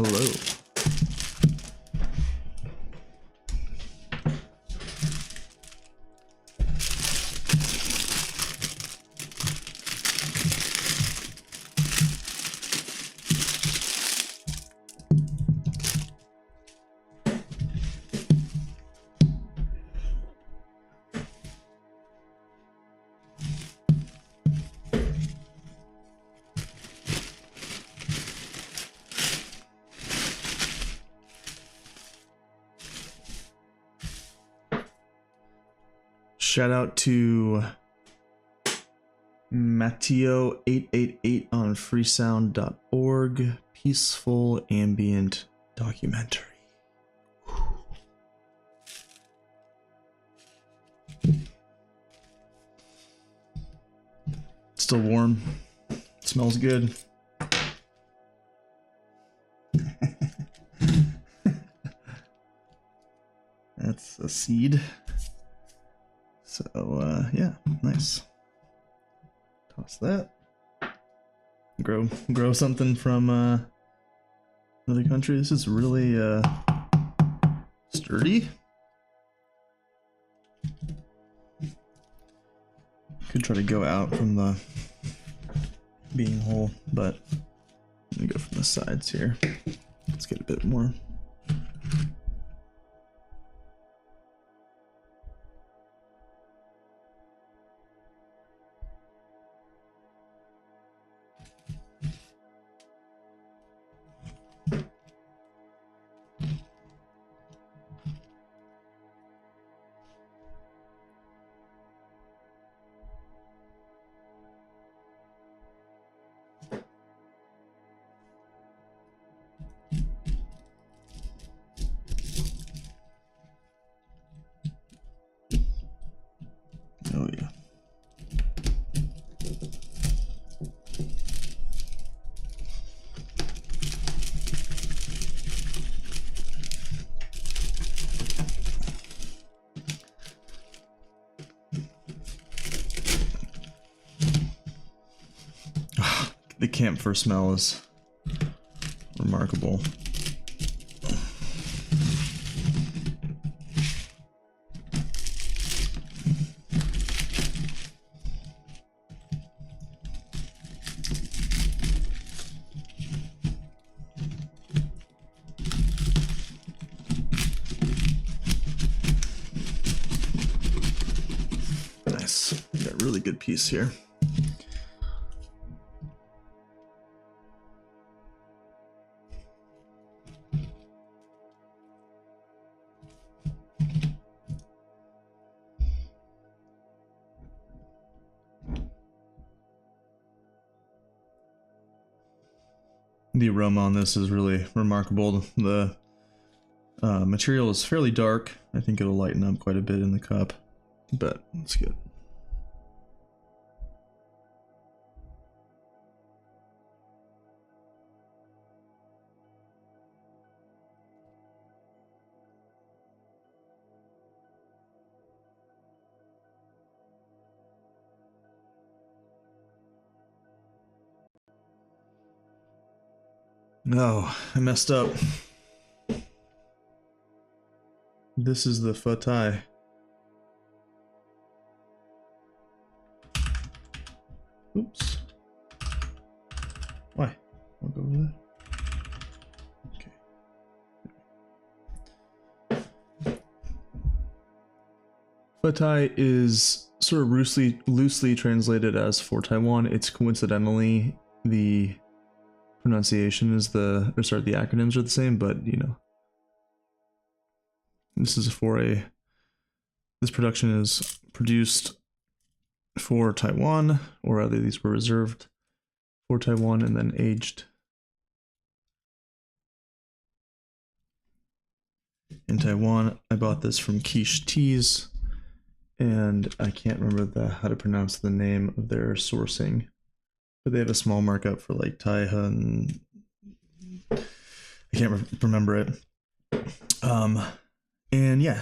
Hello. Shout out to Matteo888 on freesound.org. Peaceful ambient documentary. Still warm. Smells good. That's a seed. So, yeah, nice. Toss that. Grow something from another country. This is really sturdy. Could try to go out from the bean hole, but let me go from the sides here. Let's get a bit more. Oh yeah. The camphor smell is remarkable. Nice. Got a really good piece here. The aroma on this is really remarkable. The material is fairly dark. I think it'll lighten up quite a bit in the cup, but it's good. No, I messed up. This is the fatai. Oops. Why? I'll go over there. Okay. Fatai is sort of loosely translated as for Taiwan. It's coincidentally the pronunciation is the acronyms are the same, but you know, this is this production is produced for Taiwan, or rather these were reserved for Taiwan and then aged in Taiwan. I bought this from Quiche Teas, and I can't remember how to pronounce the name of their sourcing. But they have a small markup for like Taiha, and I can't remember it. And yeah,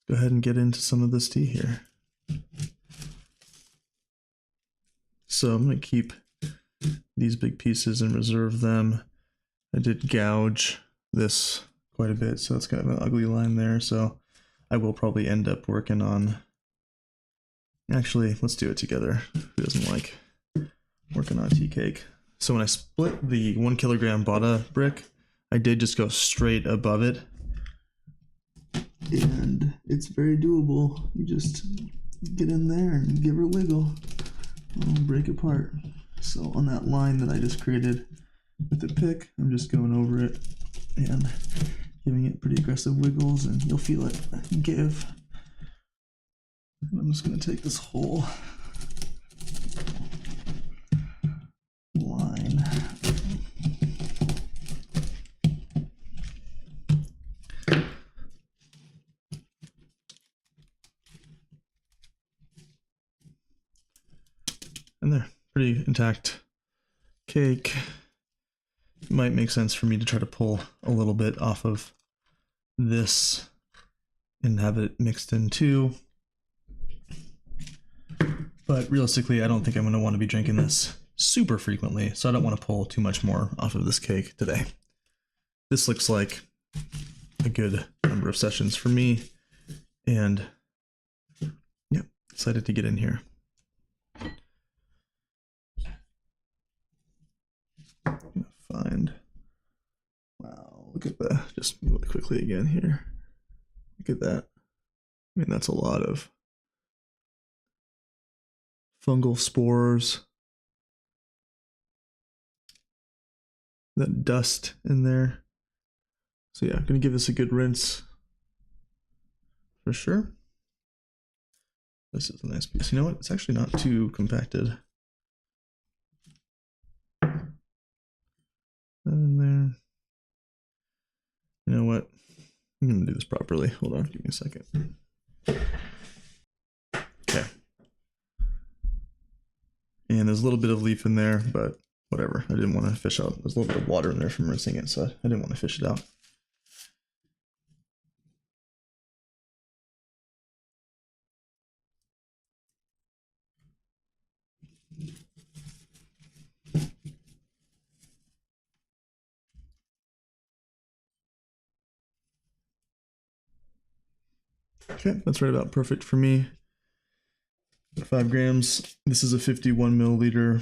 go ahead and get into some of this tea here. So I'm going to keep these big pieces and reserve them. I did gouge this quite a bit, so it's kind of an ugly line there. So I will probably end up working on, actually, let's do it together. Who doesn't like working on tea cake? So when I split the 1 kilogram Bada brick, I did just go straight above it. And it's very doable. You just get in there and give her a wiggle. It'll break apart. So on that line that I just created with the pick, I'm just going over it and giving it pretty aggressive wiggles, and you'll feel it give. And I'm just going to take this whole line. And there, pretty intact cake. It might make sense for me to try to pull a little bit off of this and have it mixed in too. But realistically, I don't think I'm going to want to be drinking this super frequently, so I don't want to pull too much more off of this cake today. This looks like a good number of sessions for me, and yeah, excited to get in here. Find, wow, look at that, just really quickly again here. Look at that. I mean, that's a lot of fungal spores. That dust in there. So yeah, I'm gonna give this a good rinse for sure. This is a nice piece. You know what? It's actually not too compacted. In there. You know what? I'm gonna do this properly. Hold on, give me a second. Okay. And there's a little bit of leaf in there, but whatever. I didn't want to fish out. There's a little bit of water in there from rinsing it, so I didn't want to fish it out. Okay, that's right about perfect for me. 5 grams. This is a 51 milliliter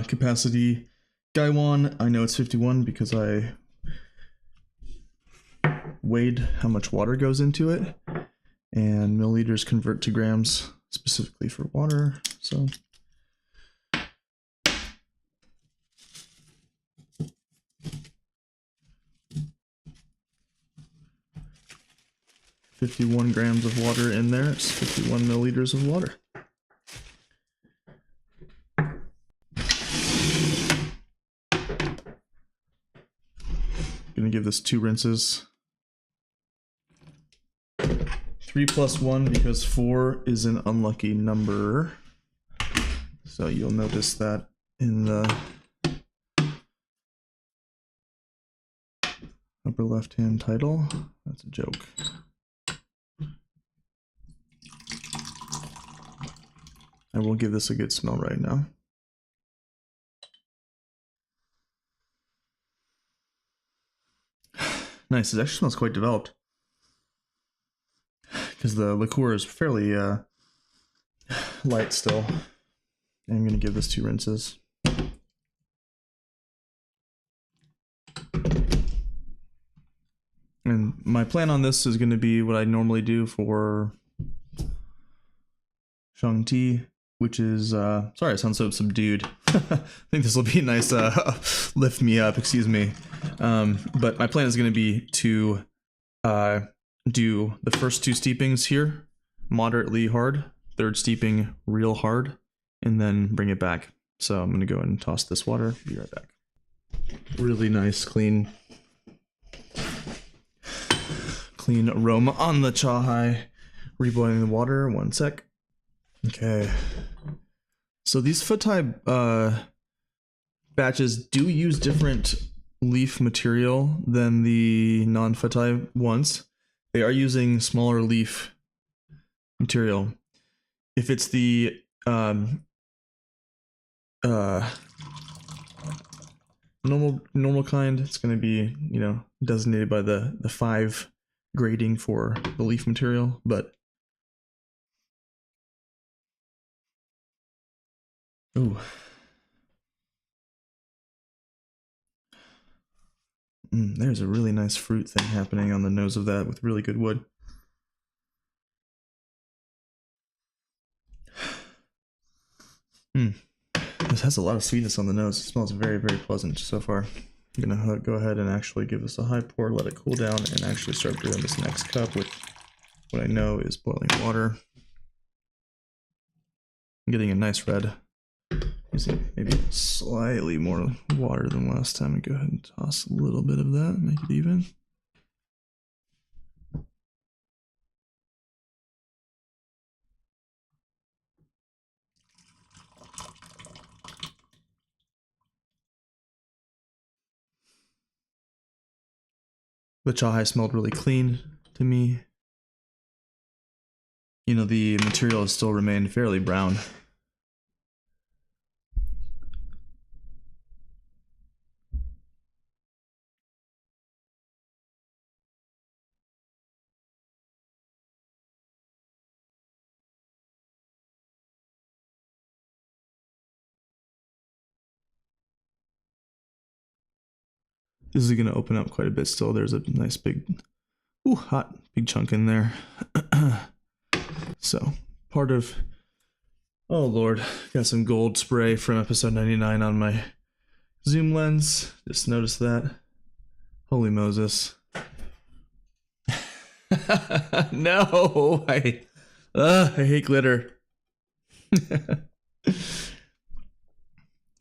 capacity Xiaguan. I know it's 51 because I weighed how much water goes into it, and milliliters convert to grams specifically for water. So $51 grams of water in there. It's 51 milliliters of water. Gonna give this 2 rinses. 3+1 because 4 is an unlucky number. So you'll notice that in the upper left-hand title. That's a joke. I will give this a good smell right now. Nice, it actually smells quite developed. Because the liqueur is fairly light still. I'm going to give this 2 rinses. And my plan on this is going to be what I normally do for Shang tea, which is, sorry I sound so subdued. I think this will be a nice lift me up, excuse me. But my plan is going to be to do the first 2 steepings here, moderately hard, 3rd steeping real hard, and then bring it back. So I'm going to go ahead and toss this water, be right back. Really nice, clean aroma on the chahai. Reboiling the water, 1 sec. Okay. So these Futai batches do use different leaf material than the non-Futai ones. They are using smaller leaf material. If it's the normal kind. It's going to be, you know, designated by the 5 grading for the leaf material, but ooh. There's a really nice fruit thing happening on the nose of that with really good wood. This has a lot of sweetness on the nose. It smells very, very pleasant so far. I'm gonna go ahead and actually give this a high pour, let it cool down, and actually start doing this next cup with what I know is boiling water. I'm getting a nice red. Using maybe slightly more water than last time. And go ahead and toss a little bit of that, make it even. The chai smelled really clean to me. You know, the material has still remained fairly brown. This is going to open up quite a bit still. There's a nice big, hot big chunk in there. So, part of, oh lord, got some gold spray from episode 99 on my zoom lens. Just noticed that. Holy Moses. No, I hate glitter.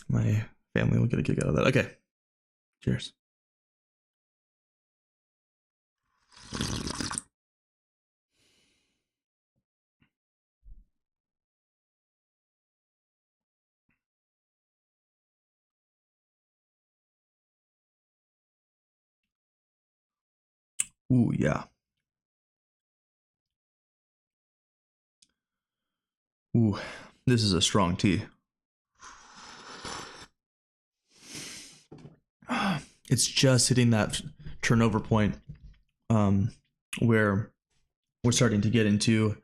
My family will get a kick out of that. Okay, cheers. Ooh, yeah. Ooh, this is a strong tea. It's just hitting that turnover point where we're starting to get into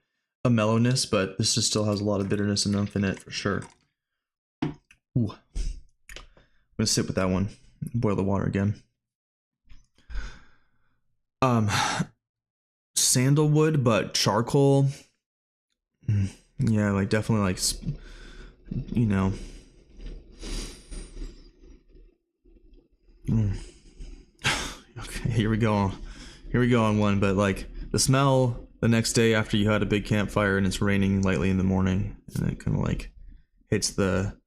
a mellowness, but this just still has a lot of bitterness and oomph in it for sure. Ooh. I'm gonna sit with that one. Boil the water again. Sandalwood, but charcoal. Yeah, like definitely like, you know. Okay, here we go. Here we go on one, but like the smell the next day after you had a big campfire and it's raining lightly in the morning, and it kind of like hits the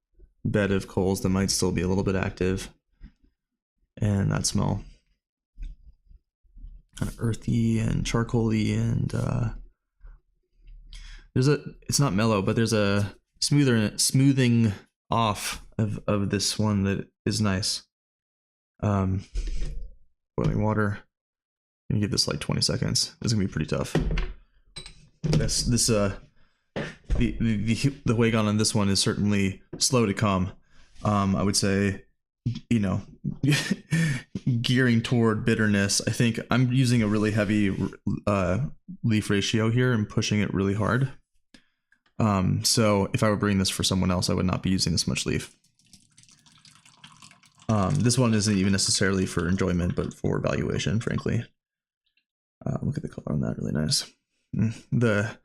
bed of coals that might still be a little bit active, and that smell kind of earthy and charcoaly, and it's not mellow, but there's a smoothing off of this one that is nice. Boiling water. I'm gonna give this like 20 seconds. This is gonna be pretty tough. The Xiaguan on this one is certainly slow to come. I would say, you know, gearing toward bitterness. I think I'm using a really heavy leaf ratio here and pushing it really hard. So if I were brewing this for someone else, I would not be using this much leaf. This one isn't even necessarily for enjoyment, but for evaluation, frankly. Look at the color on that, really nice. The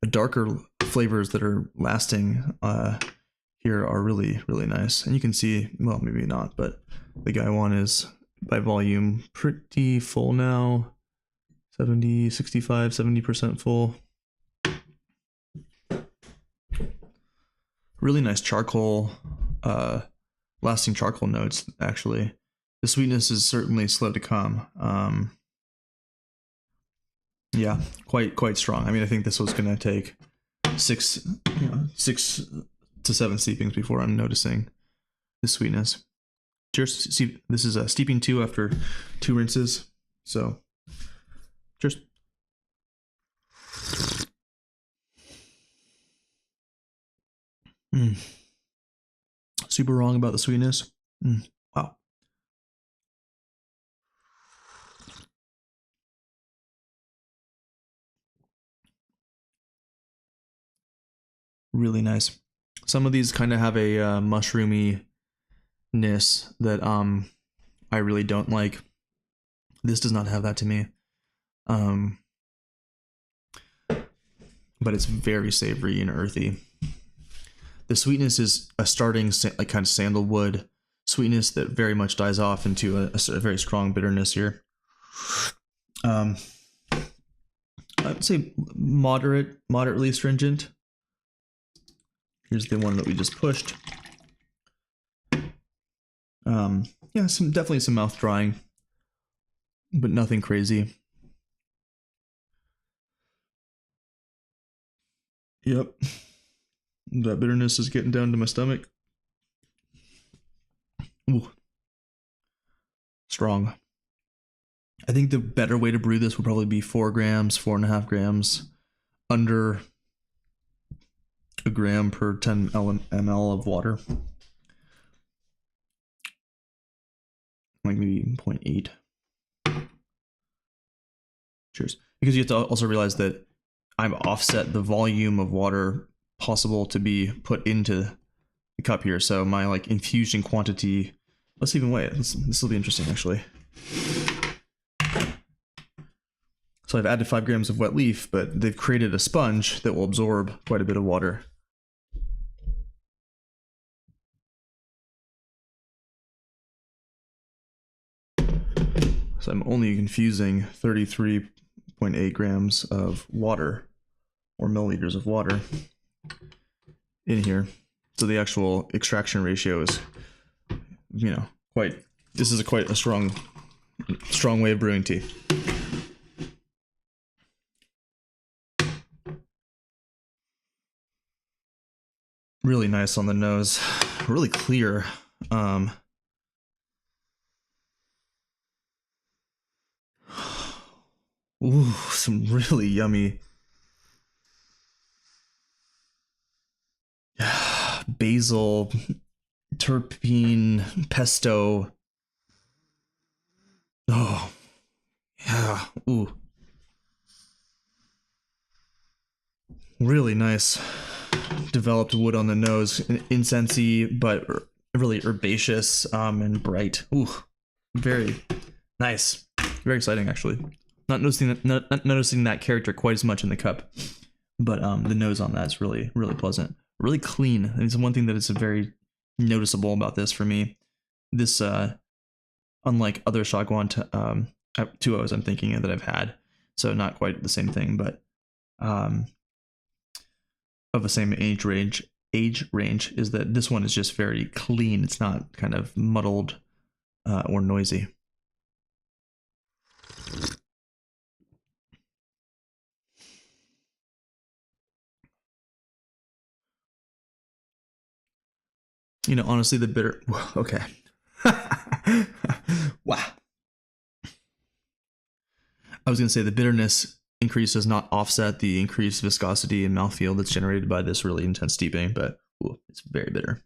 darker flavors that are lasting here are really, really nice. And you can see, well, maybe not, but the Xiaguan is by volume pretty full now. 70% full. Really nice charcoal, lasting charcoal notes, actually. The sweetness is certainly slow to come. Yeah, quite strong. I mean, I think this was gonna take 6 to 7 steepings before I'm noticing the sweetness. Cheers. See, this is a steeping 2 after 2 rinses. So, cheers. Super wrong about the sweetness. Wow. Really nice. Some of these kind of have a mushroomy-ness that I really don't like. This does not have that to me. But it's very savory and earthy. The sweetness is a starting like kind of sandalwood sweetness that very much dies off into a very strong bitterness here. I'd say moderately astringent. Here's the one that we just pushed. Yeah, definitely some mouth drying, but nothing crazy. Yep. That bitterness is getting down to my stomach. Ooh. Strong. I think the better way to brew this would probably be 4 grams, 4.5 grams, under a gram per 10 ml of water. Like maybe 0.8. Cheers. Because you have to also realize that I've offset the volume of water possible to be put into the cup here. So my like infusion quantity, let's even weigh it. This will be interesting actually. So I've added 5 grams of wet leaf, but they've created a sponge that will absorb quite a bit of water. So I'm only infusing 33.8 grams of water, or milliliters of water, in here. So the actual extraction ratio is, you know, this is quite a strong way of brewing tea. Really nice on the nose, really clear. Ooh, some really yummy basil, terpene, pesto. Oh, yeah. Ooh. Really nice developed wood on the nose, incensey, but really herbaceous and bright. Ooh, very nice. Very exciting, actually. Not noticing that character quite as much in the cup, but the nose on that is really pleasant, really clean. And it's one thing that is very noticeable about this for me. This, unlike other Xiaguan 2.0s I'm thinking of that I've had, so not quite the same thing, but of the same age range, is that this one is just very clean. It's not kind of muddled or noisy. You know, honestly, the bitter... Okay. Wow. I was going to say the bitterness increase does not offset the increased viscosity and mouthfeel that's generated by this really intense steeping, but ooh, it's very bitter.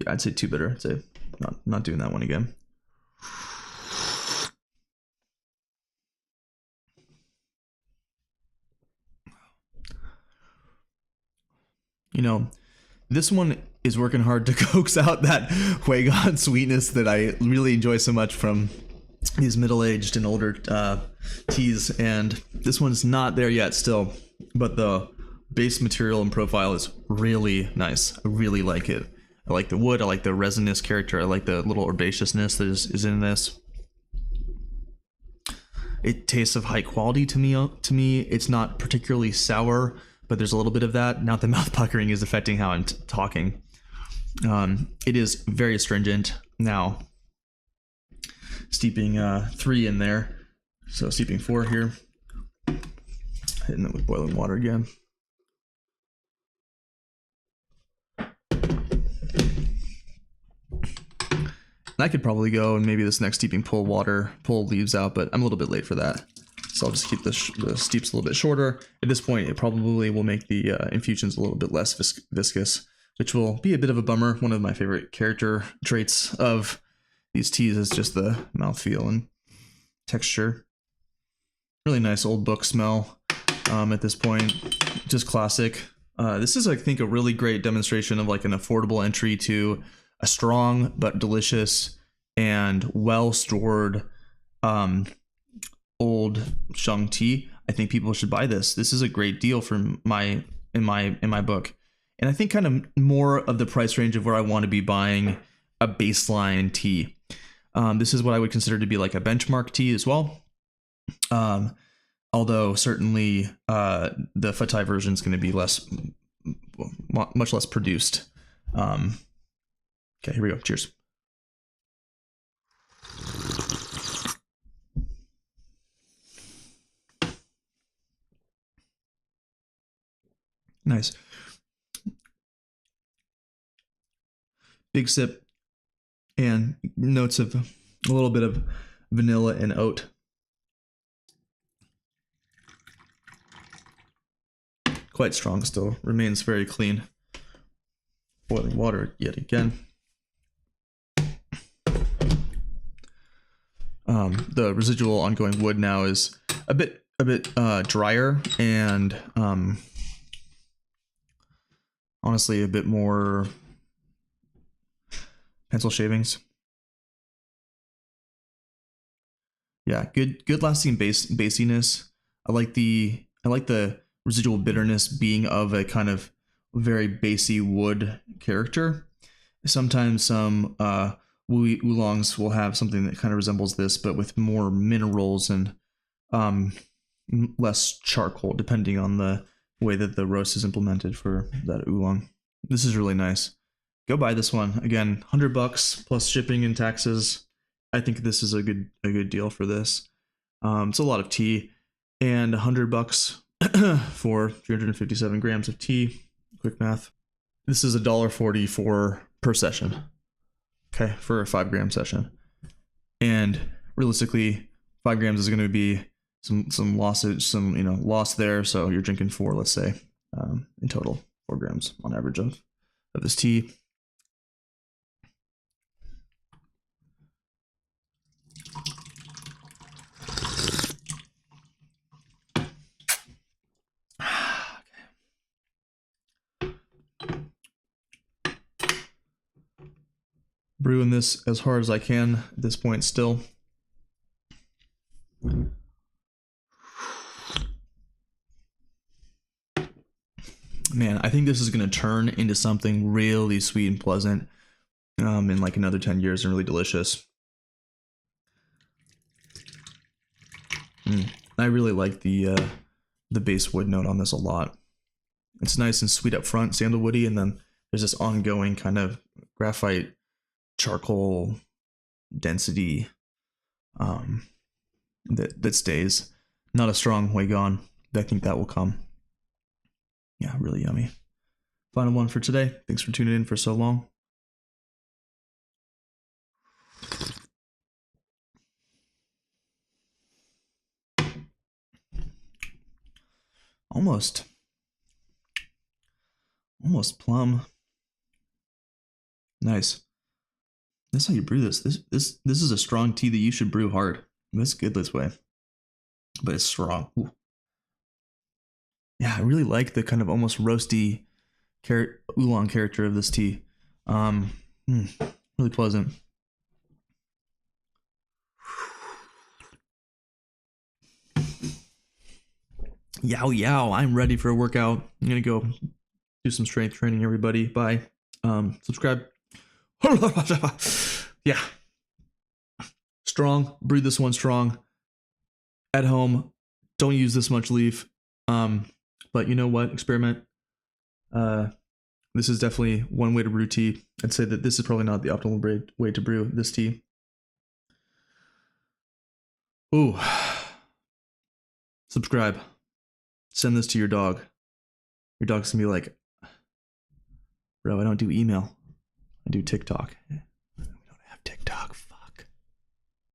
Yeah, I'd say too bitter. I'd say not doing that one again. You know, this one is working hard to coax out that Xiaguan sweetness that I really enjoy so much from these middle-aged and older teas, and this one's not there yet still, but the base material and profile is really nice. I really like it. I like the wood, I like the resinous character, I like the little herbaceousness that is in this. It tastes of high quality to me. It's not particularly sour, but there's a little bit of that. Now the mouth puckering is affecting how I'm talking. It is very astringent. Now, steeping 3 in there, so steeping 4 here. Hitting it with boiling water again. And I could probably go and maybe this next steeping pull leaves out, but I'm a little bit late for that. So I'll just keep the steeps a little bit shorter. At this point, it probably will make the infusions a little bit less viscous, which will be a bit of a bummer. One of my favorite character traits of these teas is just the mouthfeel and texture. Really nice old book smell. at this point. Just classic. This is, I think, a really great demonstration of like an affordable entry to a strong but delicious and well-stored old Shang tea. I think people should buy this. This is a great deal for in my book. And I think kind of more of the price range of where I want to be buying a baseline tea. This is what I would consider to be like a benchmark tea as well. Although certainly the Fatai version is going to be much less produced. Okay, here we go. Cheers. Nice. Big sip and notes of a little bit of vanilla and oat. Quite strong still, remains very clean. Boiling water yet again. The residual ongoing wood now is a bit drier and honestly a bit more pencil shavings. Yeah, good lasting basiness. I like the residual bitterness being of a kind of very bassy wood character. Sometimes some oolongs will have something that kind of resembles this, but with more minerals and less charcoal, depending on the way that the roast is implemented for that oolong. This is really nice. Go buy this one. Again, $100 plus shipping and taxes. I think this is a good deal for this. It's a lot of tea, and $100 for 357 grams of tea. Quick math. This is $1.40 per session. Okay, for a 5-gram session. And realistically, 5 grams is going to be some loss there. So you're drinking 4, let's say, in total, 4 grams on average of this tea. Brewing this as hard as I can at this point still. Man, I think this is going to turn into something really sweet and pleasant in like another 10 years and really delicious. I really like the base wood note on this a lot. It's nice and sweet up front, sandalwoody, and then there's this ongoing kind of graphite charcoal density that stays. Not a strong way gone. I think that will come. Yeah, really yummy. Final one for today. Thanks for tuning in for so long. Almost plum. Nice. This is how you brew this. This is a strong tea that you should brew hard. It's good this way, but it's strong. Ooh. Yeah, I really like the kind of almost roasty oolong character of this tea. Really pleasant. Yow yow, I'm ready for a workout. I'm gonna go do some strength training, everybody. Bye. Subscribe. Yeah. Strong. Brew this one strong. At home. Don't use this much leaf. But you know what? Experiment. This is definitely one way to brew tea. I'd say that this is probably not the optimal way to brew this tea. Ooh. Subscribe. Send this to your dog. Your dog's gonna be like, bro, I don't do email. I do TikTok.